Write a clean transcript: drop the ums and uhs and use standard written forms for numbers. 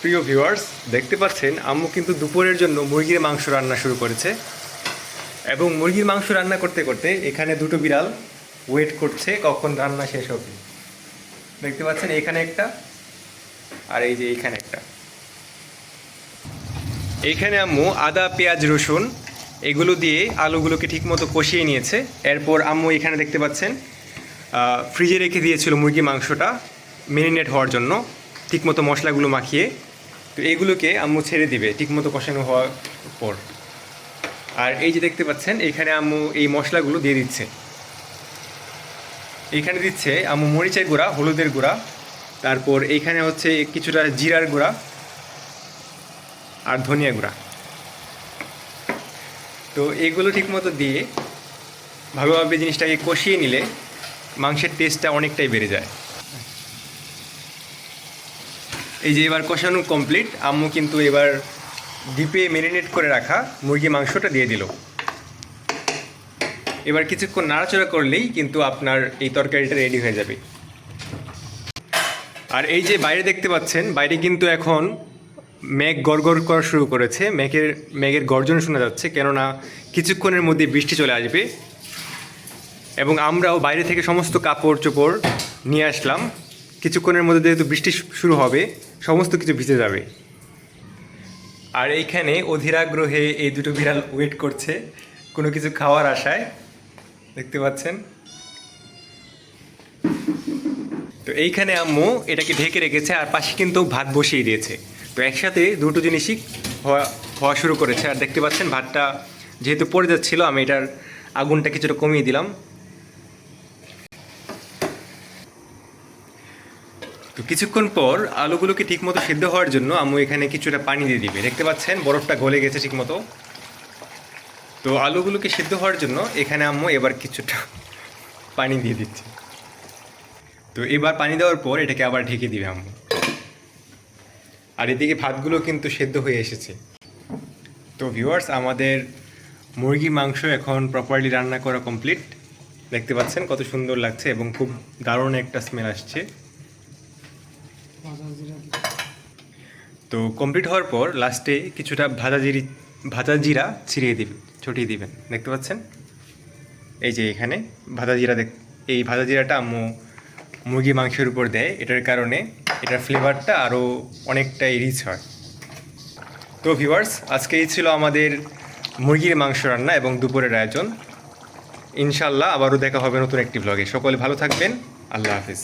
প্রিয় ভিউয়ার্স, দেখতে পাচ্ছেন আম্মু কিন্তু দুপুরের জন্য মুরগির মাংস রান্না শুরু করেছে। এবং মুরগির মাংস রান্না করতে করতে এখানে দুটো বিড়াল ওয়েট করছে কখন রান্না শেষ হবে। দেখতে পাচ্ছেন এখানে একটা, আর এই যে এইখানে একটা। এইখানে আম্মু আদা পেঁয়াজ রসুন এগুলো দিয়ে আলুগুলোকে ঠিকমতো কষিয়ে নিয়েছে। এরপর আম্মু এখানে দেখতে পাচ্ছেন ফ্রিজে রেখে দিয়েছিল মুরগির মাংসটা মেরিনেট হওয়ার জন্য, ঠিকমতো মশলাগুলো মাখিয়ে। তো এইগুলোকে আম্মু ছেড়ে দিবে ঠিকমতো কষানো হওয়ার পর। আর এই যে দেখতে পাচ্ছেন এখানে আম্মু এই মশলাগুলো দিয়ে দিচ্ছে। এইখানে দিচ্ছে আম্মু মরিচের গুঁড়া, হলুদের গুঁড়া, তারপর এইখানে হচ্ছে কিছুটা জিরার গুঁড়া আর ধনিয়া গুঁড়া। তো এগুলো ঠিকমতো দিয়ে ভালোভাবে জিনিসটাকে কষিয়ে নিলে মাংসের টেস্টটা অনেকটাই বেড়ে যায়। এই যে এবার কষানো কমপ্লিট, আম্মু কিন্তু এবার ডিপে ম্যারিনেট করে রাখা মুরগি মাংসটা দিয়ে দিল। এবার কিছুক্ষণ নাড়াচাড়া করলেই কিন্তু আপনার এই তরকারিটা রেডি হয়ে যাবে। আর এই যে বাইরে দেখতে পাচ্ছেন, বাইরে কিন্তু এখন মেঘ গড়গড় করা শুরু করেছে। মেঘের গর্জন শোনা যাচ্ছে, কেননা কিছুক্ষণের মধ্যে বৃষ্টি চলে আসবে। এবং আমরাও বাইরে থেকে সমস্ত কাপড় চোপড় নিয়ে আসলাম। কিছুক্ষণের মধ্যে যেহেতু বৃষ্টি শুরু হবে, সমস্ত কিছু ভিজে যাবে। আর এইখানে অধীরাগ্রহে এই দুটো বিড়াল ওয়েট করছে কোনো কিছু খাওয়ার আশায়, দেখতে পাচ্ছেন। তো এইখানে আম্মু এটাকে ঢেকে রেখেছে, আর পাশে কিন্তু ভাত বসিয়ে দিয়েছে। তো একসাথে দুটো জিনিসই হওয়া শুরু করেছে। আর দেখতে পাচ্ছেন ভাতটা যেহেতু পড়ে যাচ্ছিল, আমি এটার আগুনটা কিছুটা কমিয়ে দিলাম। তো কিছুক্ষণ পর আলুগুলোকে ঠিকমতো সিদ্ধ হওয়ার জন্য আম্মু এখানে কিছুটা পানি দিয়ে দিবে। দেখতে পাচ্ছেন বরফটা গলে গেছে ঠিকমতো। তো আলুগুলোকে সিদ্ধ হওয়ার জন্য এখানে আম্মু এবার কিছুটা পানি দিয়ে দিচ্ছে। তো এবার পানি দেওয়ার পর এটাকে আবার ঢেকে দিবে আম্মু। আর এদিকে ভাতগুলো কিন্তু সেদ্ধ হয়ে এসেছে। তো ভিউয়ার্স, আমাদের মুরগি মাংস এখন প্রপারলি রান্না করা কমপ্লিট। দেখতে পাচ্ছেন কত সুন্দর লাগছে এবং খুব দারুণ একটা স্মেল আসছে। তো কমপ্লিট হওয়ার পর লাস্টে কিছুটা ভাজা জিরা ছড়িয়ে দিবেন। দেখতে পাচ্ছেন এই যে এখানে এই ভাজা জিরাটা আম্মু মুরগি মাংসের উপর দেয়। এটার কারণে এটার ফ্লেভারটা আরও অনেকটাই রিচ হয়। তো ভিউয়ার্স, আজকে এই ছিল আমাদের মুরগির মাংস রান্না এবং দুপুরের আয়োজন। ইনশাল্লাহ আবারও দেখা হবে নতুন একটি ব্লগে। সকলে ভালো থাকবেন। আল্লাহ হাফিজ।